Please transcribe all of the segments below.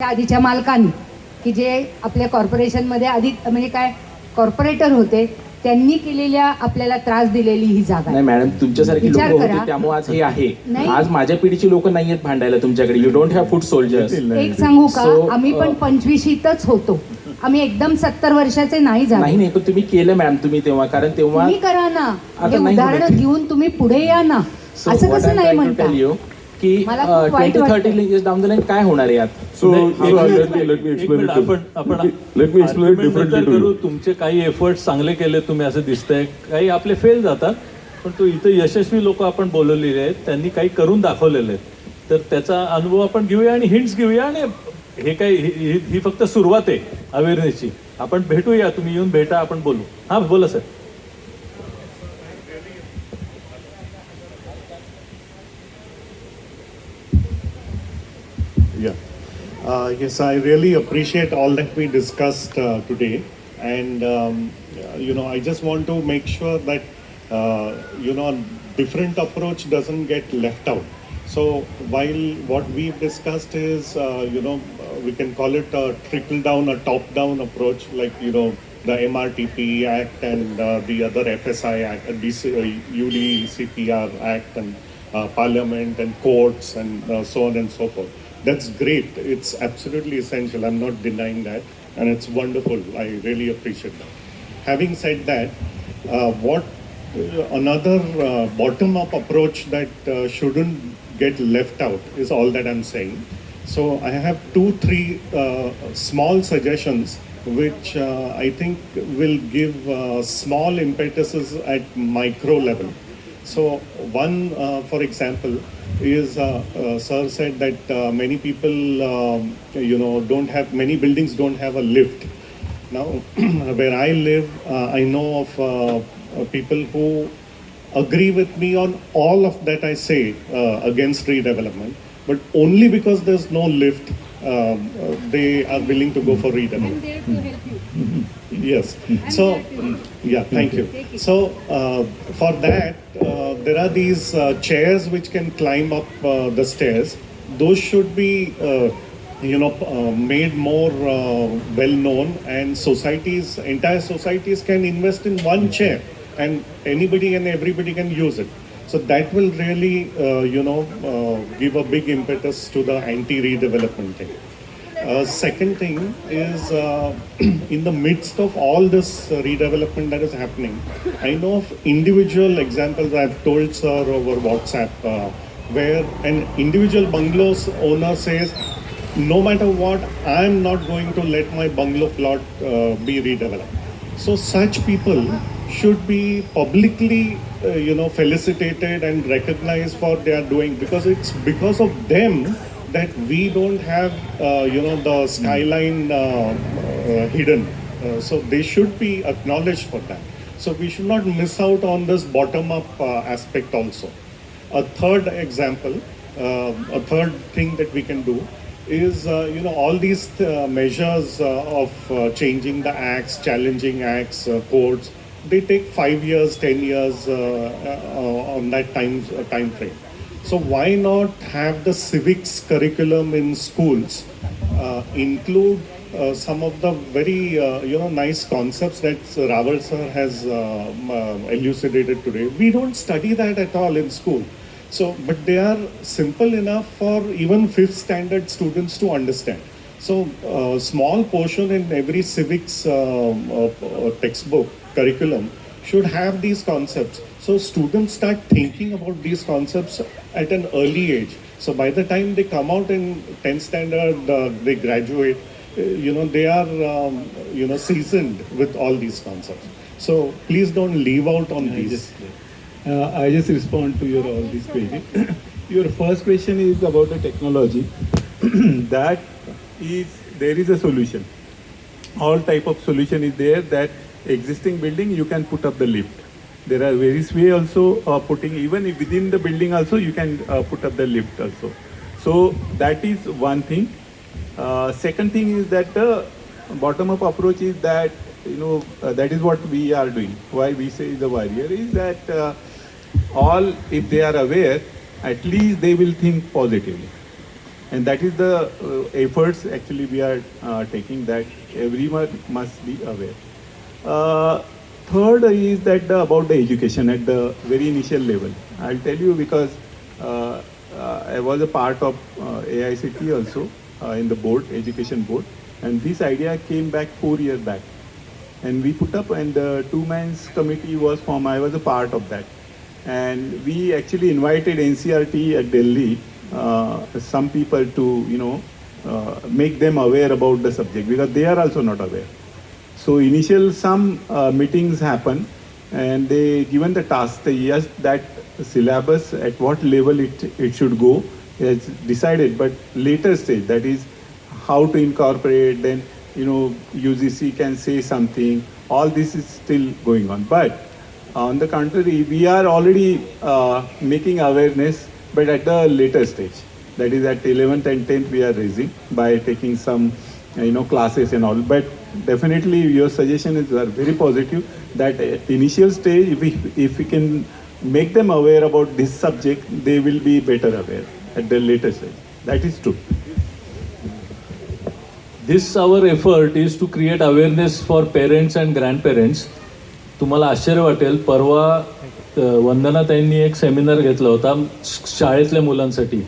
त्या आधीच्या मालकांनी की जे आपल्या कॉर्पोरेशनमध्ये आधी म्हणजे काय कॉर्पोरेटर होते त्यांनी केलेल्या आपल्याला त्रास दिलेली ही जागा नाही मॅडम, तुमच्यासारखी लोक होते त्यामुळे आज हे आहे. आज माझ्या पिढीची लोक नाही आहेत भांडायला तुमच्याकडे. You don't have food soldiers. एक सांगू का, आम्ही पण 25शीतच होतो. आम्ही एकदम 70 वर्षाचे नाही झालो. नाही पण तुम्ही केलं मॅम तुम्ही तेव्हा, कारण तेव्हा तुम्ही करा ना, उदाहरण घेऊन तुम्ही पुढे या ना. असं कसं नाही म्हणता की 20-30 years down the line काय होणार आहे यात. let me explain differently to you. तुमचे काही एफर्ट्स चांगले केले तुम्ही असं दिसतंय, काही आपले फेल जातात, पण तो इथं यशस्वी लोक आपण बोलवलेले आहेत, त्यांनी काही करून दाखवलेले आहेत. तर त्याचा अनुभव आपण घेऊया आणि हिंट्स घेऊया. आणि हे काही ही फक्त सुरुवात आहे अवेअरनेसची. आपण भेटूया, तुम्ही येऊन भेटा, आपण बोलू. हां बोला sir. Yeah. Yes, I really appreciate all that we discussed today, and I just want to make sure that different approach doesn't get left out. So while what we've discussed is we can call it a trickle down, a top down approach, like the MRTP Act and the other FSI Act, UDCPR Act, and Parliament and courts and so on and so forth. That's great. It's absolutely essential. I'm not denying that. And it's wonderful. I really appreciate that. Having said that, another bottom-up approach that shouldn't get left out is all that I'm saying. So I have 2-3 small suggestions which I think will give small impetuses at micro level. So one, for example, is sir said that many people many buildings don't have a lift. Now where I live, I know of people who agree with me on all of that I say against redevelopment, but only because there's no lift they are willing to go for redevelopment. I'm there to help you. Yes. So yeah, thank you. So for that there are these chairs which can climb up the stairs. Those should be made more well known, and entire societies can invest in one chair, and anybody and everybody can use it. So that will really give a big impetus to the anti-redevelopment thing. Second thing is in the midst of all this redevelopment that is happening, I know of individual examples I've told sir over WhatsApp where an individual bungalows owner says, no matter what, I'm not going to let my bungalow plot be redeveloped. So such people should be publicly felicitated and recognized for their doing, because it's because of them that we don't have the skyline hidden. So they should be acknowledged for that. So we should not miss out on this bottom up aspect also. A third example, a third thing that we can do is all these measures of changing the acts, challenging acts, codes, they take 5 years, 10 years on that time frame. So why not have the civics curriculum in schools include some of the very nice concepts that Raval sir has elucidated today? We don't study that at all in school. So, but they are simple enough for even 5th standard students to understand. So, small portion in every civics textbook curriculum should have these concepts. So students start thinking about these concepts at an early age. So by the time they come out in 10th standard, they graduate, they are, seasoned with all these concepts. So please don't leave out on these. I just respond to your all these queries. Your first question is about the technology. That is, there is a solution. All type of solution is there. That existing building you can put up the lift. There are various way also putting, even within the building also you can put up the lift also. So that is one thing. Second thing is that bottom up approach is that that is what we are doing. Why we say the barrier is that all, if they are aware, at least they will think positively. And that is the efforts actually we are taking, that everyone must be aware. Third is that about the education at the very initial level. I'll tell you because I was a part of AICT also in the board, education board, and this idea came back 4 years back. And we put up, and the two-man's committee was formed. I was a part of that. And we actually invited NCRT at Delhi, some people to, make them aware about the subject, because they are also not aware. So initial some meetings happen, and they given the task, yes, that syllabus at what level it should go is decided, but later stage, that is how to incorporate, then UGC can say something. All this is still going on. But on the contrary, we are already making awareness, but at the later stage. That is at 11th and 10th we are raising by taking some classes and all. But definitely your suggestion is very positive, that at initial stage, if we can make them aware about this subject, they will be better aware at the later stage. That is true. This our effort is to create awareness for parents and grandparents. तुम्हाला आश्चर्य वाटेल, परवा वंदना ताईंनी एक seminar घेतला होता शाळेतल्या मुलांसाठी,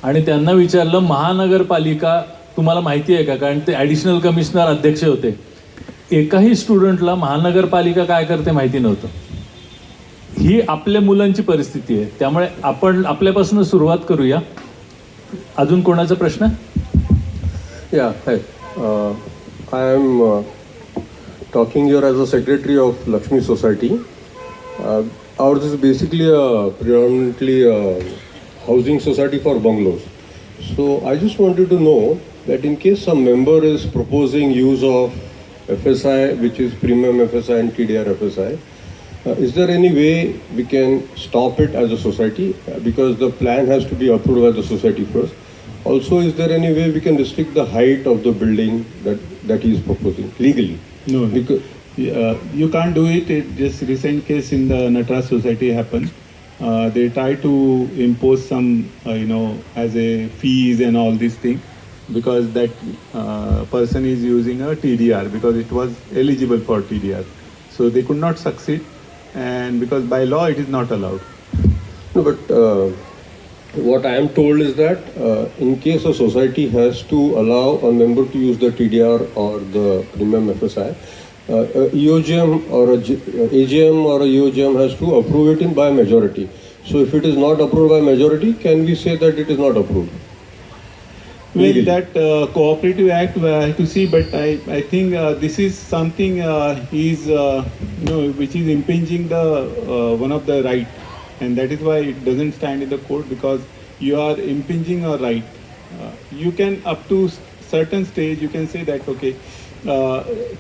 आणि त्यांना विचारलं महानगरपालिका तुम्हाला माहिती आहे का, कारण ते ॲडिशनल कमिशनर अध्यक्ष होते. एकाही स्टुडंटला महानगरपालिका काय करते माहिती नव्हतं. ही आपल्या मुलांची परिस्थिती आहे. त्यामुळे आपण आपल्यापासून सुरुवात करूया. अजून कोणाचा प्रश्न? Yeah, hi. I am talking here as a secretary of Lakshmi Society. Ours is basically a predominantly housing society for bungalows. So I just wanted to know that in case some member is proposing use of FSI, which is premium FSI and TDR FSI, is there any way we can stop it as a society? Because the plan has to be approved by the society first. Also, is there any way we can restrict the height of the building that he is proposing legally? No, because you can't do it. Just recent case in the Natras society happened. They tried to impose some, as a fees and all these things, because that person is using a TDR, because it was eligible for TDR. So they could not succeed, and because by law it is not allowed. no, but what I am told is that in case a society has to allow a member to use the TDR or the premium FSI, EOGM or AGM or a EOGM has to approve it by majority. So if it is not approved by majority, can we say that it is not approved? Well, that cooperative act we have to see, but I think this is something which is impinging the one of the right, and that is why it doesn't stand in the court, because you are impinging a right. You can up to certain stage you can say that okay,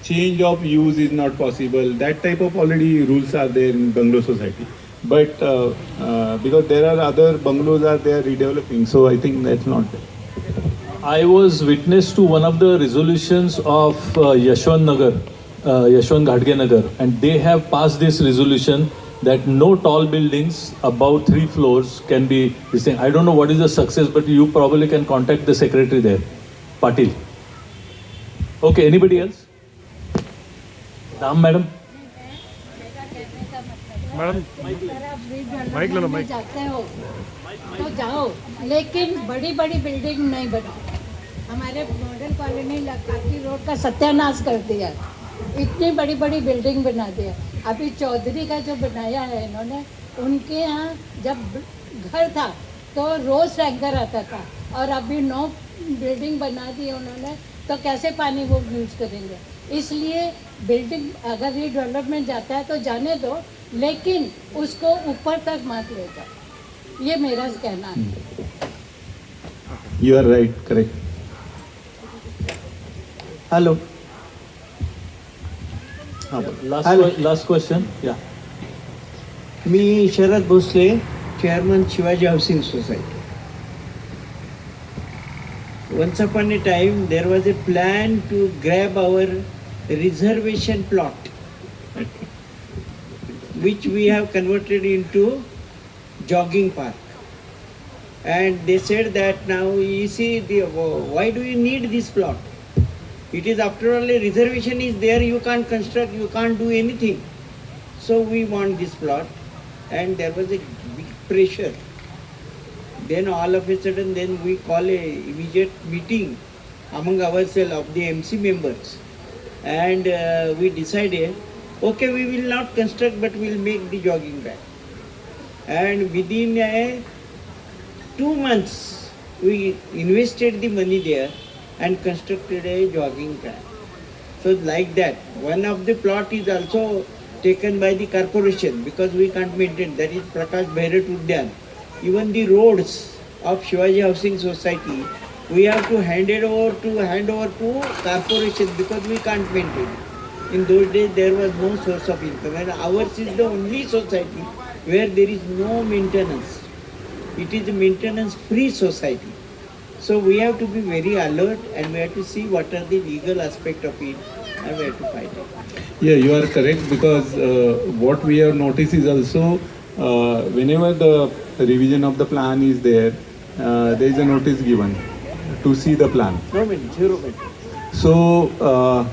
change of use is not possible. That type of already rules are there in bungalow society, but because there are other bungalows are there redeveloping, so I think that's not there. I was witness to one of the resolutions of Yashwant Nagar, Yashwant Ghadge Nagar, and they have passed this resolution that no tall buildings above 3 floors can be this thing. I don't know what is the success, but you probably can contact the secretary there, Patil. Okay, anybody else? Dam, madam. Mike लो ना, mike जाते हो तो जाओ, लेकिन बड़ी बड़ी building नहीं बनाओ. हमारे मॉडल कॉलोनी लकाती रोड का सत्यानाश कर दिया. इतनी बड़ी बड़ी बिल्डिंग बना दिया. अभी चौधरी का जो बनाया है इन्होंने, उनके यहाँ जब घर था तो रोज टैंकर आता था, और अभी 9 बिल्डिंग बना दी उन्होंने, तो कैसे पानी वो यूज करेंगे. इसलिए बिल्डिंग अगर रीडेवलपमेंट जाता है तो जाने दो, लेकिन उसको ऊपर तक मत ले जाओ. ये मेरा कहना है. You are right, correct. Hello. Last question. Yeah. मी Sharad Bhosale, chairman Shivaji housing society. Once upon a time, there was a plan to grab our reservation plot, which we have converted into jogging park. and they said that now you see why do you need this plot? It is after all a reservation is there, you can't construct, you can't do anything. So we want this plot, and there was a big pressure. Then all of a sudden, then we call a immediate meeting among ourselves of the MC members, and we decided, okay, we will not construct, but we will make the jogging track. And within 2 months, we invested the money there and constructed a jogging track. So like that, one of the plot is also taken by the corporation because we can't maintain, that is Prakash Bhairat Udyan. Even the roads of Shivaji Housing Society, we have to hand over to corporation because we can't maintain. In those days there was no source of income, and ours is the only society where there is no maintenance. It is a maintenance free society. So we have to be very alert, and we have to see what are the legal aspect of it, and we have to fight it. Yeah, you are correct, because what we have noticed is also whenever the revision of the plan is there, there is a notice given to see the plan. 0 minutes. So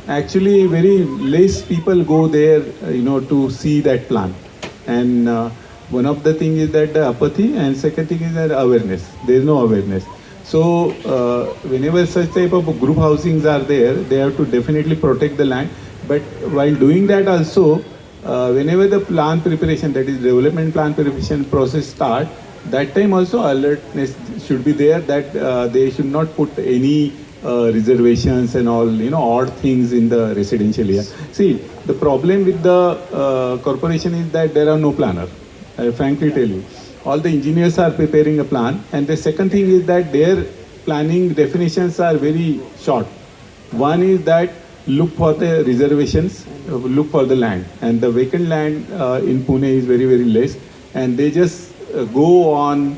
actually very less people go there, to see that plan. And one of the thing is that the apathy, and second thing is that awareness. There is no awareness. So whenever such type of group housings are there, they have to definitely protect the land. But while doing that also, whenever the plan preparation, that is development plan preparation process start, that time also alertness should be there, that they should not put any reservations and all, odd things in the residential area. See, the problem with the corporation is that there are no planner. I frankly tell you, all the engineers are preparing a plan, and the second thing is that their planning definitions are very short. One is that look for the reservations, look for the land, and the vacant land in Pune is very, very less, and they just go on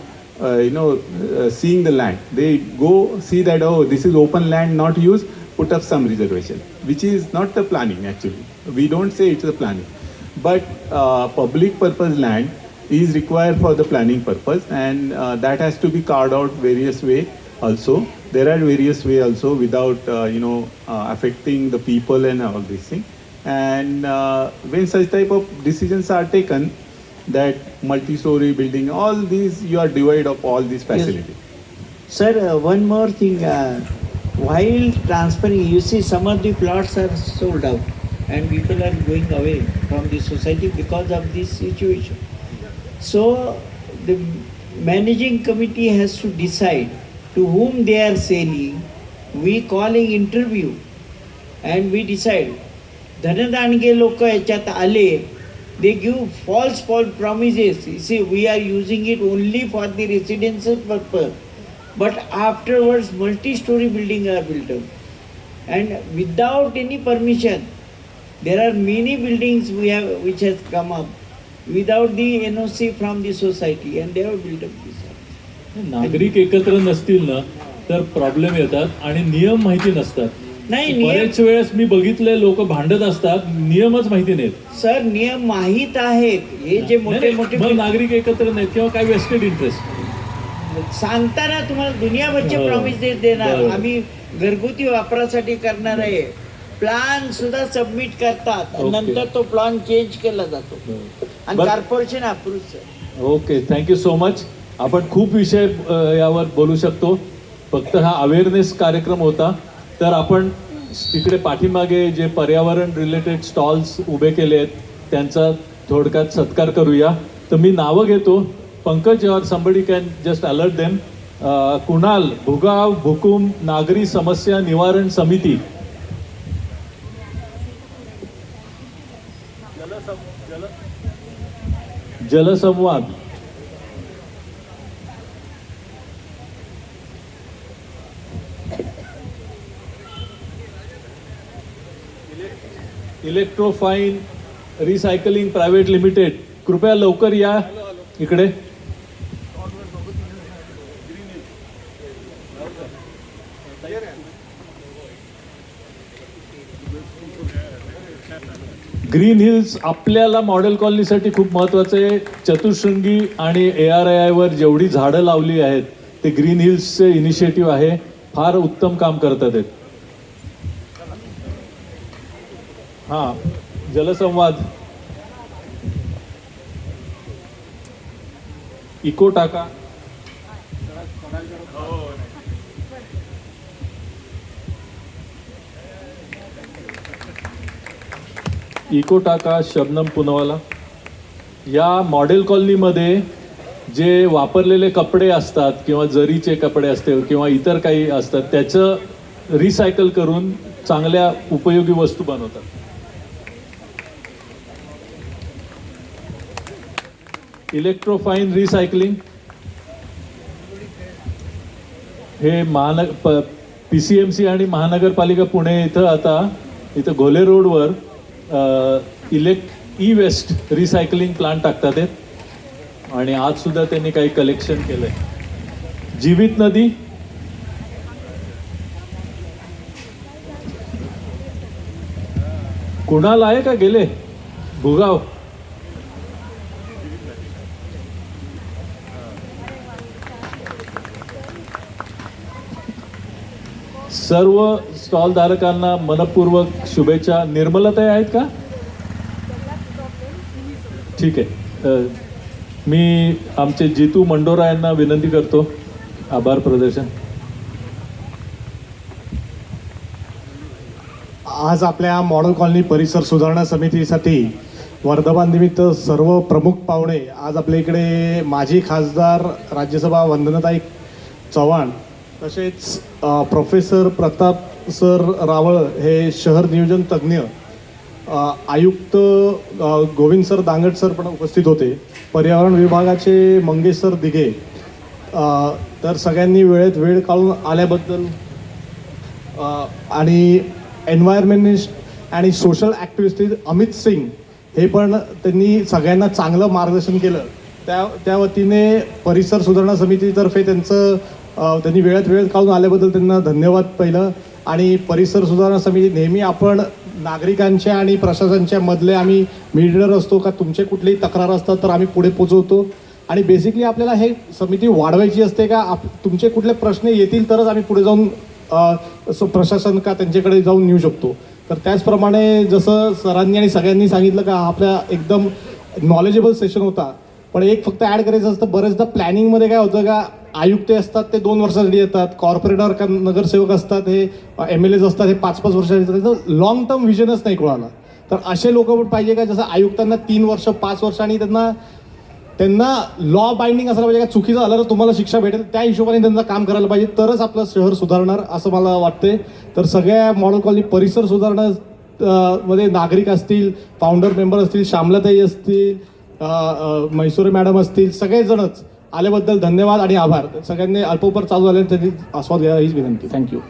seeing the land. They go see that, oh, this is open land not used, put up some reservation, which is not the planning actually. We don't say it's the planning, but public purpose land is required for the planning purpose, and that has to be carved out various way also. There are various way also without affecting the people and all these things. And when such type of decisions are taken, that multi-story building, all these, you are devoid of all these facilities. Yes. Sir, one more thing. While transferring, you see some of the plots are sold out, and people are going away from the society because of this situation. So the managing committee has to decide to whom they are selling. We calling interview, and we decide. धनदानगे लोक याच्यात आले, they give false promises. You see, we are using it only for the residential purpose, but afterwards multi-story building are built up, and without any permission. There are many buildings which has come up without the NOC from the society, and they have built up this. नागरिक एकत्र नसतील ना तर problem येतात आणि नियम माहिती नसतात. नाही, बरेच वेळेस मी बघितले लोक भांडत असतात, नियमच माहिती नाहीत. सर, नियम माहीत आहेत. हे जे मोठे मोठे नागरिक एकत्र नाहीत किंवा काय वेस्टेड इंटरेस्ट सांगताना तुम्हाला दुनियाभरचे प्रॉमिसेस देणार, आम्ही घरगुती वापरासाठी करणार आहे. प्लॅन सुद्धा सबमिट करतात, नंतर तो प्लॅन चेंज केला जातो आणि corporation approve. Okay, thank you so much. आपण खूप विषय यावर बोलू शकतो, फक्त हा अवेअरनेस कार्यक्रम होता. तर आपण तिकडे पाठीमागे जे पर्यावरण रिलेटेड स्टॉल्स उभे केले आहेत त्यांचा थोडक्यात सत्कार करूया. तर मी नावं घेतो. पंकज और somebody can just alert them. Kunal, Bhugaon Bhukum नागरी समस्या निवारण समिती. जलसंवाद. Electrofine recycling private limited. कृपया लवकर या इकडे. ग्रीन हिल्स आपल्याला मॉडेल कॉलनीसाठी खूप महत्त्वाचं आहे. चतुशृंगी आणि ARAI वर जेवढी झाडं लावली आहेत ते ग्रीन हिल्सचे इनिशिएटिव्ह आहे. फार उत्तम काम करतात आहेत. हां, जलसंवाद, इको टाका. इको टाका, शबनम पुनवाला. या मॉडेल कॉलनीमध्ये जे वापरलेले कपडे असतात किंवा जरीचे कपडे असतील किंवा इतर काही असतात त्याचं रिसायकल करून चांगल्या उपयोगी वस्तू बनवतात. इलेक्ट्रोफाईन रिसायकलिंग हे PCMC आणि महानगरपालिका पुणे इथं घोले रोडवर ई वेस्ट रिसायकलिंग प्लांट टाकतात आहेत. आणि आज सुद्धा त्यांनी काही कलेक्शन केलंय. जीवित नदी, कुणाला आहे का गेले? भुगाव, सर्व स्टॉल धारकांना मनपूर्वक शुभेच्छा. निर्मलताई आहेत का? ठीक आहे. मी आमचे जितू मंडोरा यांना विनंती करतो आभार प्रदर्शन. आज आपल्या मॉडेल कॉलनी परिसर सुधारणा समितीसाठी वर्धमाननिमित्त सर्व प्रमुख पाहुणे आज आपल्या इकडे माजी खासदार राज्यसभा वंदनाताई चव्हाण, तसेच प्रोफेसर प्रताप सर रावळ हे शहर नियोजन तज्ज्ञ, आयुक्त गोविंद सर दांगट सर पण उपस्थित होते, पर्यावरण विभागाचे मंगेश सर दिघे. तर सगळ्यांनी वेळेत वेळ काढून आल्याबद्दल आणि एन्व्हायरमेंटलिस्ट आणि सोशल ॲक्टिव्हिस्ट अमित सिंग हे पण त्यांनी सगळ्यांना चांगलं मार्गदर्शन केलं. त्या वतीने परिसर सुधारणा समितीतर्फे त्यांनी वेळेत वेळ काढून आल्याबद्दल त्यांना धन्यवाद पहिलं. आणि परिसर सुधारणा समिती नेहमी आपण नागरिकांच्या आणि प्रशासनाच्या मधले आम्ही मीडिएटर असतो का तुमचे कुठलीही तक्रार असतात तर आम्ही पुढे पोचवतो. आणि बेसिकली आपल्याला हे समिती वाढवायची असते का तुमचे कुठले प्रश्न येतील तरच आम्ही पुढे जाऊन प्रशासन का त्यांच्याकडे जाऊन नेऊ शकतो. तर त्याचप्रमाणे जसं सरांनी आणि सगळ्यांनी सांगितलं का आपल्या एकदम नॉलेजेबल सेशन होता. पण एक फक्त ॲड करायचं असतं, बरेचदा प्लॅनिंगमध्ये काय होतं का आयुक्त असतात ते 2 वर्षासाठी येतात, कॉर्पोरेटर का नगरसेवक असतात हे MLAs असतात हे 5-5 वर्षासाठी येतात. लॉंग टर्म विजनच नाही कोणाला. तर असे लोक पण पाहिजे का जसं आयुक्तांना 3 वर्ष 5 वर्ष आणि त्यांना लॉ बाइंडिंग असायला पाहिजे का चुकीचं झालं तर तुम्हाला शिक्षा भेटेल त्या हिशोबाने त्यांचं काम करायला पाहिजे तरच आपलं शहर सुधारणार असं मला वाटते. तर सगळ्या मॉडेल कॉलनी परिसर सुधारणा मध्ये नागरिक असतील, फाउंडर मेंबर असतील, श्यामलाताई असतील, म्हैसुरे मॅडम असतील, सगळेजणच आल्याबद्दल धन्यवाद आणि आभार. सगळ्यांनी अल्पोपर चालू झाले त्यांनी आस्वाद घ्या हीच विनंती. थँक्यू.